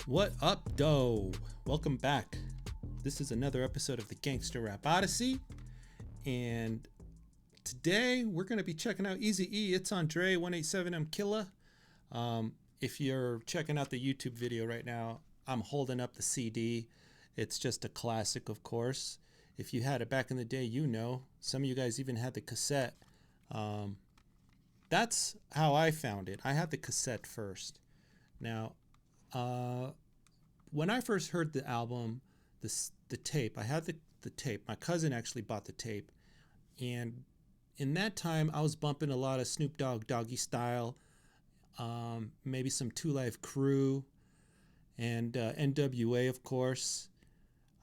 What up, doe? Welcome back. This is another episode of the Gangsta Rap Odyssey, and today we're going to be checking out Eazy-E. It's on Dre 187M Killa. If you're checking out the YouTube video right now, I'm holding up the CD. It's just a classic, of course. If you had it back in the day, you know. Some of you guys even had the cassette. That's how I found it. I had the cassette first. Now, when I first heard the album, the tape, I had the tape. My cousin actually bought the tape. And in that time, I was bumping a lot of Snoop Dogg, Doggy Style, maybe some 2 Live Crew, and NWA, of course.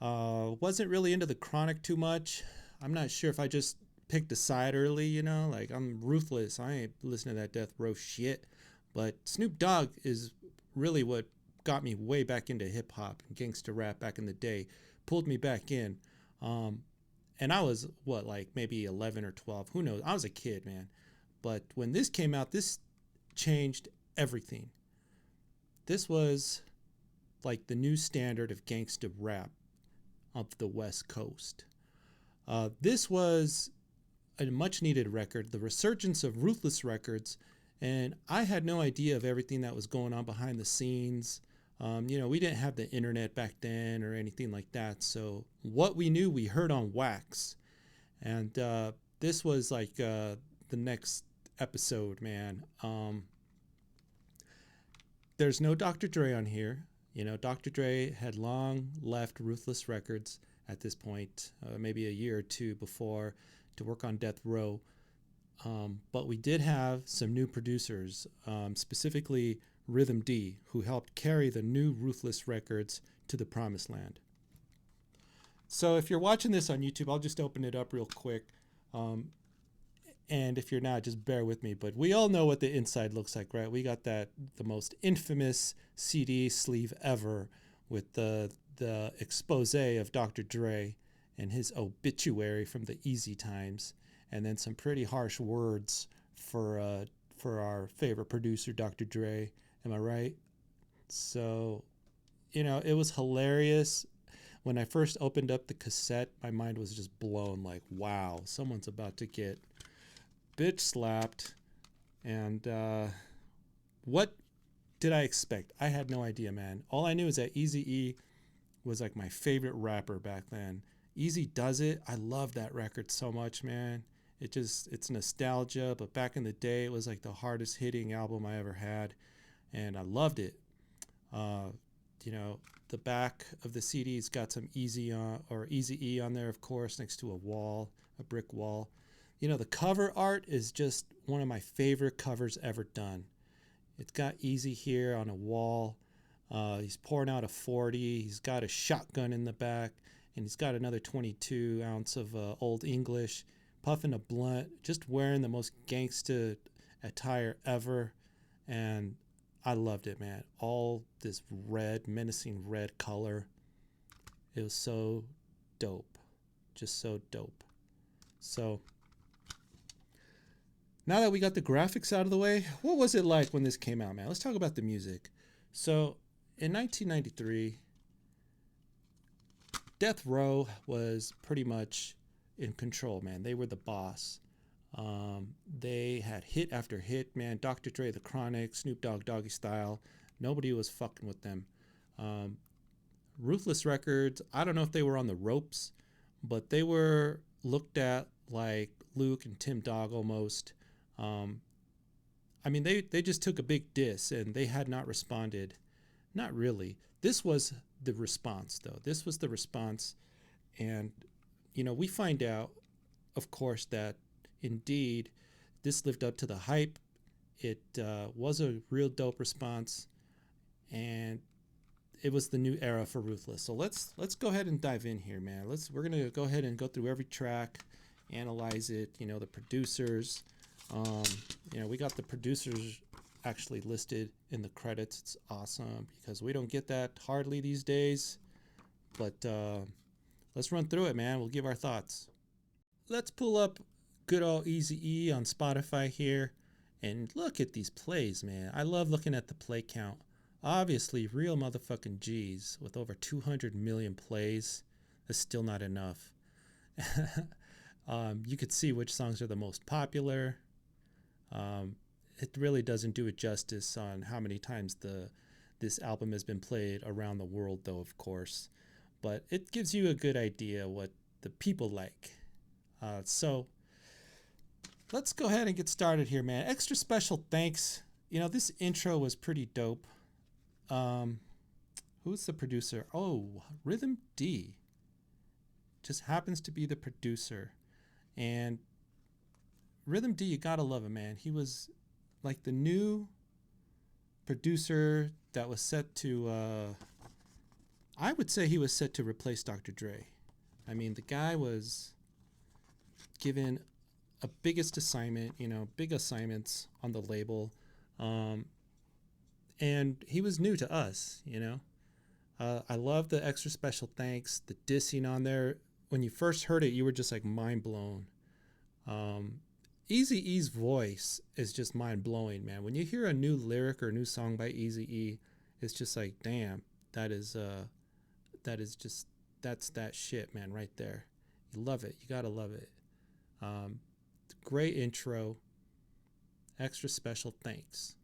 Wasn't really into the Chronic too much. I'm not sure if I just picked a side early, you know, like I'm Ruthless. I ain't listening to that death row shit. But Snoop Dogg is really what got me way back into hip hop and gangster rap back in the day, pulled me back in. And I was like maybe 11 or 12, who knows? I was a kid, man. But when this came out, this changed everything. This was like the new standard of gangster rap of the West Coast. This was a much needed record, the resurgence of Ruthless records, and I had no idea of everything that was going on behind the scenes. We didn't have the internet back then or anything like that, so what we knew we heard on wax. And this was like the next episode, man. There's no Dr. Dre on here. You know, Dr. Dre had long left Ruthless Records at this point, maybe a year or two before, to work on Death Row. But we did have some new producers, specifically Rhythm D, who helped carry the new Ruthless records to the promised land. So if you're watching this on YouTube, I'll just open it up real quick. And if you're not, just bear with me. But we all know what the inside looks like, right? We got the most infamous CD sleeve ever with the expose of Dr. Dre and his obituary from the Easy times, and then some pretty harsh words for our favorite producer, Dr. Dre. Am I right? So, it was hilarious. When I first opened up the cassette, my mind was just blown, like, wow, someone's about to get bitch slapped. And what did I expect? I had no idea, man. All I knew is that Eazy-E was like my favorite rapper back then. Easy Does It. I love that record so much, man. It's nostalgia, but back in the day, it was like the hardest hitting album I ever had, and I loved it. The back of the CD's got some Eazy-E on there, of course, next to a brick wall. The cover art is just one of my favorite covers ever done. It's got Eazy here on a wall. He's pouring out a 40. He's got a shotgun in the back, and he's got another 22 ounce of Old English, puffing a blunt, just wearing the most gangsta attire ever. And I loved it, man. All this red, menacing red color. It was so dope. Just so dope. So, now that we got the graphics out of the way, what was it like when this came out, man? Let's talk about the music. So, in 1993, Death Row was pretty much in control, man. They were the boss. They had hit after hit, man. Dr. Dre, The Chronic, Snoop Dogg, Doggy Style. Nobody was fucking with them. Ruthless Records, I don't know if they were on the ropes, but they were looked at like Luke and Tim Dog almost. They just took a big diss, and they had not responded. Not really. This was the response, though. This was the response. And, we find out, of course, that indeed this lived up to the hype. It was a real dope response, and it was the new era for Ruthless. So let's go ahead and dive in here, man. We're gonna go ahead and go through every track, analyze it. The producers. We got the producers actually listed in the credits. It's awesome because we don't get that hardly these days. But let's run through it, man. We'll give our thoughts. Let's pull up good old Eazy-E on Spotify here and look at these plays, man. I love looking at the play count Obviously, real motherfucking G's with over 200 million plays. That's still not enough. You could see which songs are the most popular. It really doesn't do it justice on how many times this album has been played around the world, though, of course. But it gives you a good idea what the people like. So let's go ahead and get started here, man. Extra special thanks. This intro was pretty dope. Who's the producer? Oh, Rhythm D. Just happens to be the producer. And Rhythm D, you gotta love him, man. He was like the new producer that was set to, I would say he was set to replace Dr. Dre. I mean, the guy was given a biggest assignment, big assignments on the label. And he was new to us, I love the extra special thanks, the dissing on there. When you first heard it, you were just like mind blown. Eazy-E's voice is just mind blowing, man. When you hear a new lyric or a new song by Eazy-E, it's just like, damn, that's that shit, man, right there. You love it. You gotta love it. Great intro. Extra special thanks.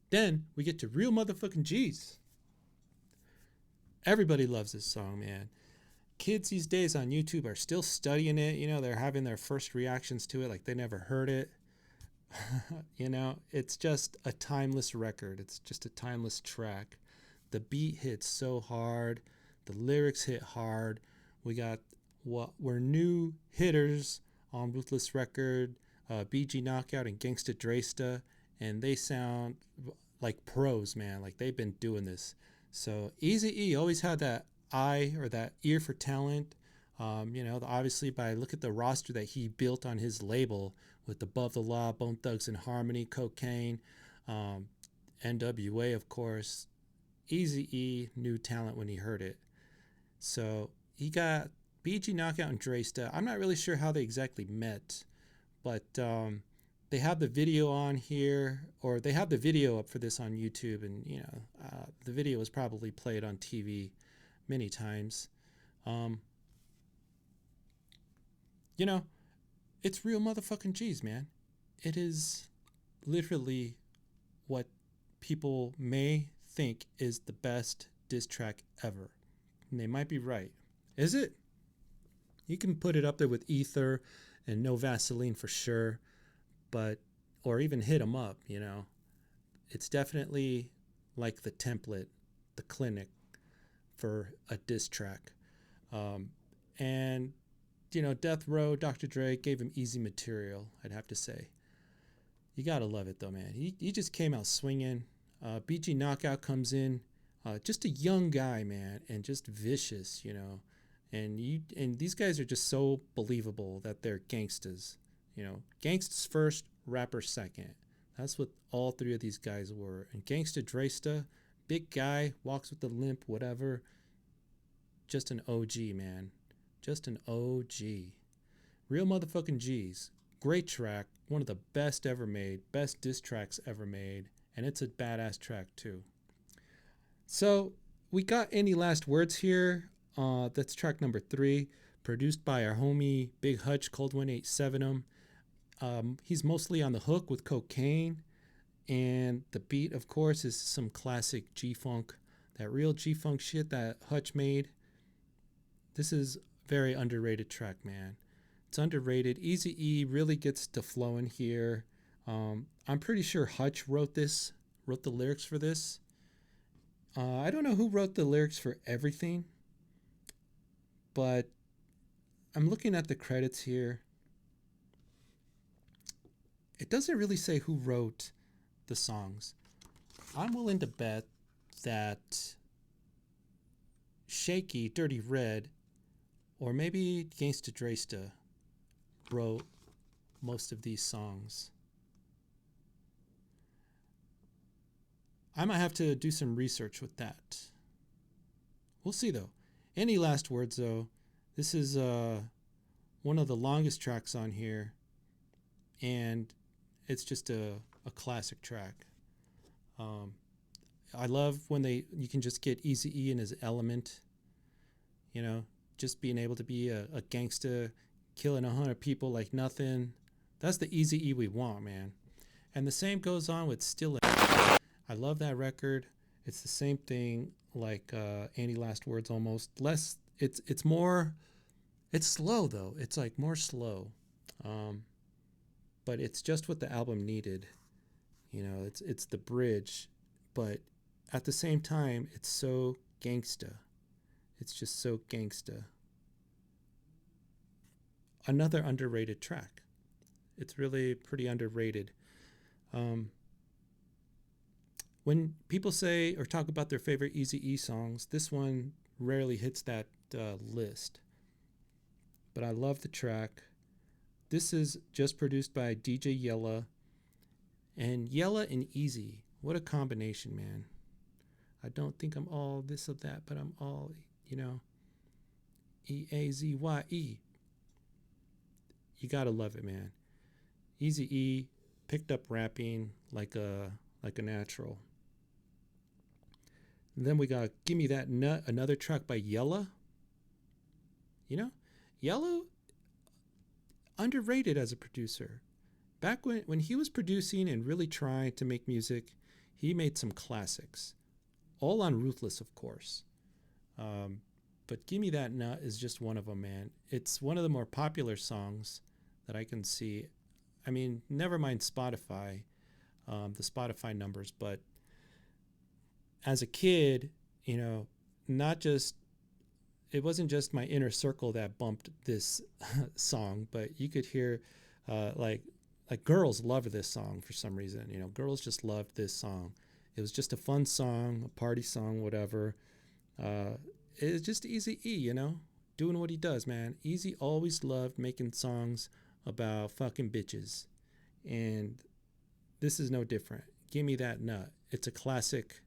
Then we get to Real Motherfucking G's. Everybody loves this song, man. Kids these days on YouTube are still studying it. They're having their first reactions to it like they never heard it. It's just a timeless record. It's just a timeless track. The beat hits so hard. The lyrics hit hard. We got what were new hitters on Ruthless record, BG Knockout and Gangsta Dresta, and they sound like pros, man. Like they've been doing this. So Eazy-E always had that eye or that ear for talent. Obviously look at the roster that he built on his label with Above the Law, Bone Thugs and Harmony, Cocaine, NWA, of course. Eazy-E knew talent when he heard it. So he got BG Knockout and Dresta. I'm not really sure how they exactly met, but they have the video on here, or they have the video up for this on YouTube, and the video was probably played on TV many times. It's real motherfucking G's, man. It is literally what people may think is the best diss track ever. And they might be right. Is it? You can put it up there with Ether and No Vaseline for sure, or even Hit 'Em Up, It's definitely like the template, the clinic for a diss track. And Death Row, Dr. Dre gave him easy material, I'd have to say. You gotta love it though, man. He just came out swinging. BG Knockout comes in, just a young guy, man, and just vicious, And these guys are just so believable that they're gangstas. Gangstas first, rappers second. That's what all three of these guys were. And Gangsta Dresta, big guy, walks with the limp, whatever. Just an OG, man. Just an OG. Real motherfucking G's. Great track. One of the best ever made. Best diss tracks ever made. And it's a badass track too. So we got Any Last Words here. That's track number 3. Produced by our homie Big Hutch, Cold 187'em. He's mostly on the hook with Cocaine. And the beat, of course, is some classic G-Funk. That real G-Funk shit that Hutch made. This is very underrated track, man. It's underrated. Eazy-E really gets to flowing here. I'm pretty sure Hutch wrote the lyrics for this. I don't know who wrote the lyrics for everything, but I'm looking at the credits here. It doesn't really say who wrote the songs. I'm willing to bet that Shaky, Dirty Red, or maybe Gangsta Dresta wrote most of these songs. I might have to do some research with that. We'll see, though. Any last words, though? This is one of the longest tracks on here, and it's just a classic track. I love when you can just get Eazy-E in his element, you know, just being able to be a gangster, killing 100 people like nothing. That's the Eazy-E we want, man. And the same goes on with Still. I love that record. It's the same thing like Any Last Words almost. Less it's more it's slow though. It's like more slow. Um, but it's just what the album needed. You know, it's the bridge, but at the same time it's so gangsta. It's just so gangsta. Another underrated track. It's really pretty underrated. Um, when people say or talk about their favorite Eazy-E songs, this one rarely hits that list. But I love the track. This is just produced by DJ Yella. And Yella and Eazy, what a combination, man. I don't think I'm all this or that, but I'm all, you know, Eazy-E. You gotta love it, man. Eazy-E picked up rapping like a natural. And then we got Gimme That Nut, another track by Yella. You know, Yella, underrated as a producer. Back when he was producing and really trying to make music, he made some classics. All on Ruthless, of course. But Gimme That Nut is just one of them, man. It's one of the more popular songs that I can see. I mean, never mind Spotify, the Spotify numbers, but as a kid, you know, it wasn't just my inner circle that bumped this song, but you could hear like girls loved this song for some reason. You know, girls just loved this song. It was just a fun song, a party song, whatever. It's just Eazy-E, you know, doing what he does, man. Eazy always loved making songs about fucking bitches, and this is no different. Give Me That Nut. It's a classic,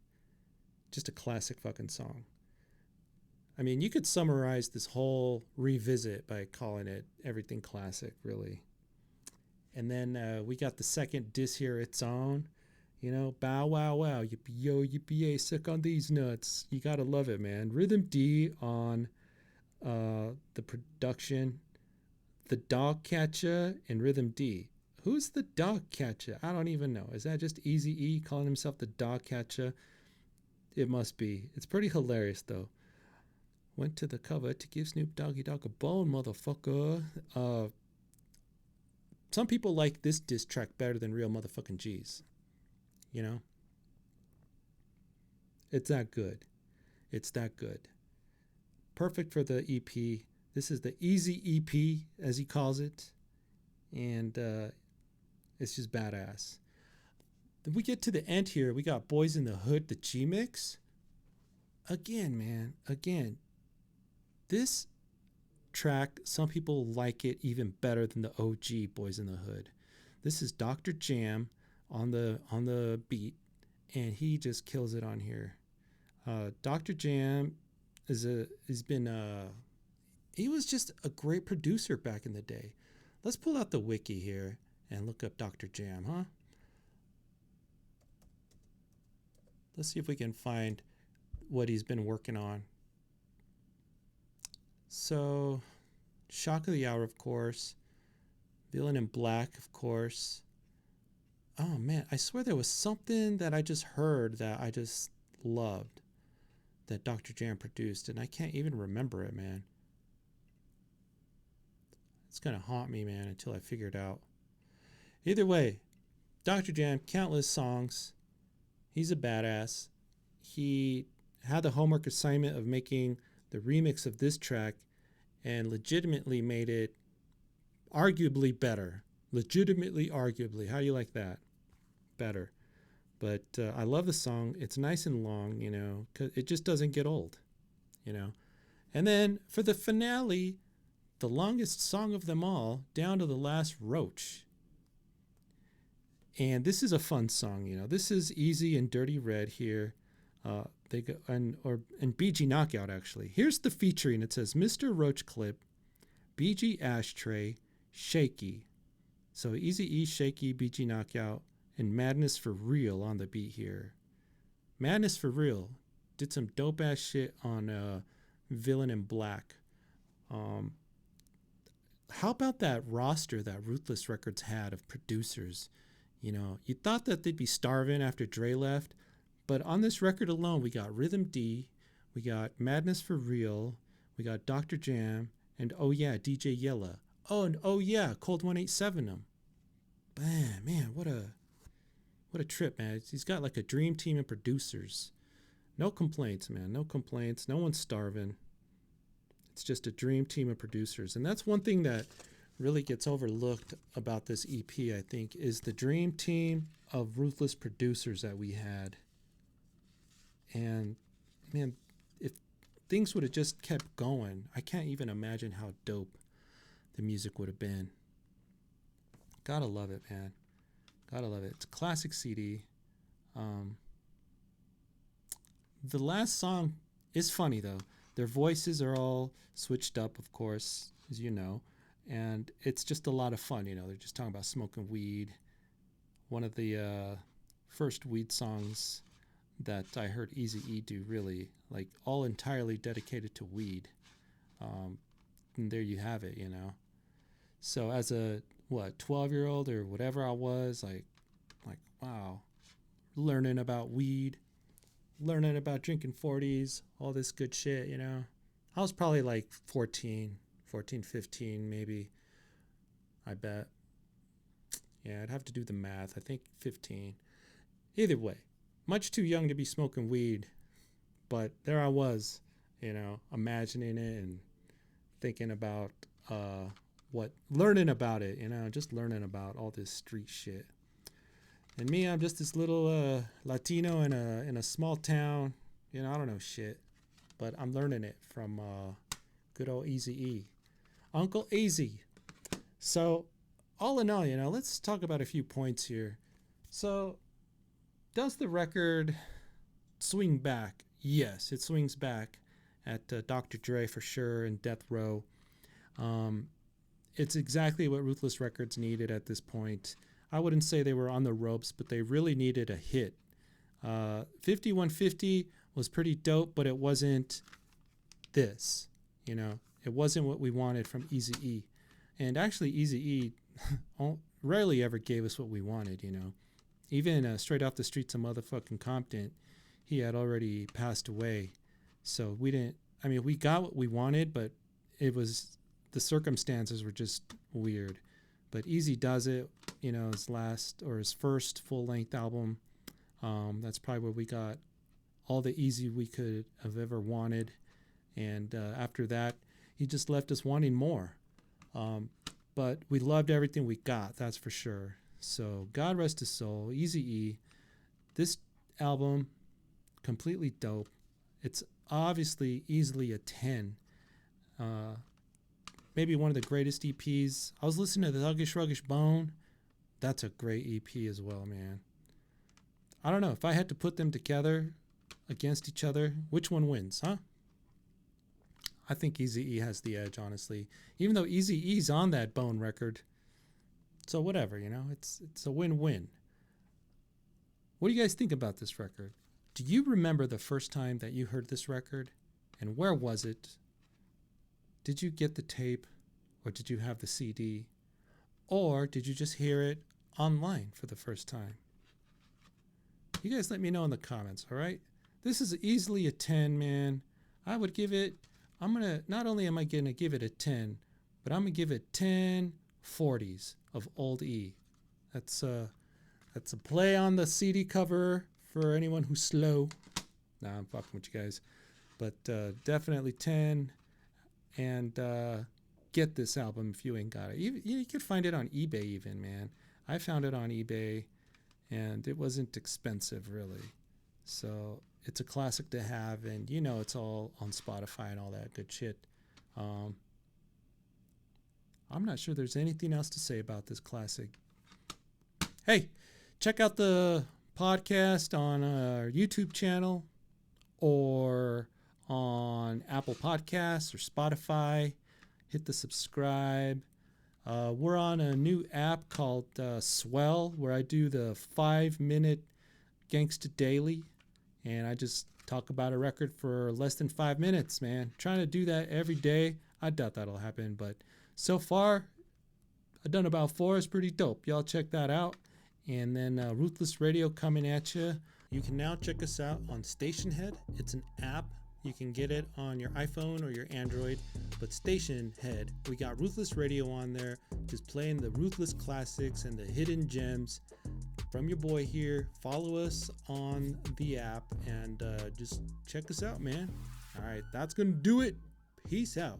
just a classic fucking song. I mean, you could summarize this whole revisit by calling it Everything Classic, really. And then we got the second diss here, It's On. You know, bow wow wow, yippee yo, yippee yay, suck on these nuts. You gotta love it, man. Rhythm D on the production, the dog catcher, and Rhythm D. Who's the dog catcher? I don't even know. Is that just Eazy-E calling himself the dog catcher? It must be. It's pretty hilarious though. Went to the cover to give Snoop Doggy Dogg a bone, motherfucker. Some people like this diss track better than Real Motherfucking G's. You know? It's that good. It's that good. Perfect for the EP. This is the Easy EP, as he calls it. And it's just badass. Then we get to the end here. We got Boys in the Hood, the G Mix. Again, man. Again. This track, some people like it even better than the OG Boys in the Hood. This is Dr. Jam on the beat, and he just kills it on here. Dr. Jam he was just a great producer back in the day. Let's pull out the wiki here and look up Dr. Jam, huh? Let's see if we can find what he's been working on. So, Shock of the Hour, of course. Villain in Black, of course. Oh man, I swear there was something that I just heard that I just loved that Dr. Jam produced, and I can't even remember it, man. It's gonna haunt me, man, until I figure it out. Either way, Dr. Jam, countless songs. He's a badass. He had the homework assignment of making the remix of this track and legitimately made it arguably better. Legitimately, arguably. How do you like that? Better. But I love the song. It's nice and long, you know, 'cause it just doesn't get old, you know. And then for the finale, the longest song of them all, Down to the Last Roach. And this is a fun song, you know. This is Eazy and Dirty Red here. They go and BG Knockout actually. Here's the featuring. It says Mr. Roach Clip, BG Ashtray, Shaky. So Eazy-E, Shaky, BG Knockout, and Madness for Real on the beat here. Madness for Real did some dope ass shit on Villain in Black. Um, how about that roster that Ruthless Records had of producers? You know, you thought that they'd be starving after Dre left, but on this record alone, we got Rhythm D, we got Madness for Real, we got Dr. Jam, and oh yeah, DJ Yella. Oh, and oh yeah, Cold 187 them. Man, what a trip, man. He's got like a dream team of producers. No complaints, man. No complaints. No one's starving. It's just a dream team of producers. And that's one thing that really gets overlooked about this EP, I think, is the dream team of ruthless producers that we had. And man, if things would have just kept going, I can't even imagine how dope the music would have been. Gotta love it, man. Gotta love it. It's a classic CD. The last song is funny, though. Their voices are all switched up, of course, as you know. And it's just a lot of fun, you know. They're just talking about smoking weed. One of the first weed songs that I heard Eazy-E do, really, like all entirely dedicated to weed. And there you have it, you know. So as a 12-year-old or whatever I was, like wow, learning about weed, learning about drinking 40s, all this good shit, you know. I was probably like 14, 15 maybe, I bet. Yeah, I'd have to do the math. I think 15. Either way, much too young to be smoking weed, but there I was, you know, imagining it and thinking about learning about it, you know, just learning about all this street shit. And me, I'm just this little Latino in a small town, you know, I don't know shit, but I'm learning it from good old Eazy-E, Uncle Eazy. So all in all, you know, let's talk about a few points here. So does the record swing back? Yes, it swings back at Dr. Dre for sure and Death Row. It's exactly what Ruthless Records needed at this point. I wouldn't say they were on the ropes, but they really needed a hit. 5150 was pretty dope, but it wasn't this, you know. It wasn't what we wanted from Eazy-E. And actually, Eazy-E rarely ever gave us what we wanted, you know. Even straight off the streets of motherfucking Compton, he had already passed away. So we got what we wanted, but the circumstances were just weird. But Eazy Does It, you know, his first full-length album. That's probably where we got all the Eazy we could have ever wanted. And after that, he just left us wanting more. But we loved everything we got, that's for sure. So God rest his soul, Eazy-E. This album, completely dope. It's obviously easily a 10. Maybe one of the greatest EPs. I was listening to the Thuggish Ruggish Bone. That's a great EP as well, man. I don't know. If I had to put them together against each other, which one wins, huh? I think Eazy-E has the edge, honestly. Even though Eazy-E's on that Bone record. So whatever, you know. It's a win-win. What do you guys think about this record? Do you remember the first time that you heard this record? And where was it? Did you get the tape, or did you have the CD, or did you just hear it online for the first time? You guys let me know in the comments, all right? This is easily a 10, man. I would give it, not only am I going to give it a 10, but I'm going to give it 10 40s of Old E. That's a play on the CD cover for anyone who's slow. Nah, I'm fucking with you guys. But definitely 10. And get this album if you ain't got it. You could find it on eBay even, man. I found it on eBay, and it wasn't expensive, really. So it's a classic to have, and you know it's all on Spotify and all that good shit. I'm not sure there's anything else to say about this classic. Hey, check out the podcast on our YouTube channel or on Apple Podcasts or Spotify. Hit the subscribe. We're on a new app called Swell, where I do the 5-minute Gangsta Daily. and I just talk about a record for less than 5 minutes, man. Trying to do that every day. I doubt that'll happen, but so far, I've done about 4. It's pretty dope. Y'all check that out. And then Ruthless Radio coming at you. You can now check us out on Stationhead. It's an app. You can get it on your iPhone or your Android. But Stationhead, we got Ruthless Radio on there, just playing the Ruthless classics and the hidden gems from your boy here. Follow us on the app and just check us out, man. All right, that's going to do it. Peace out.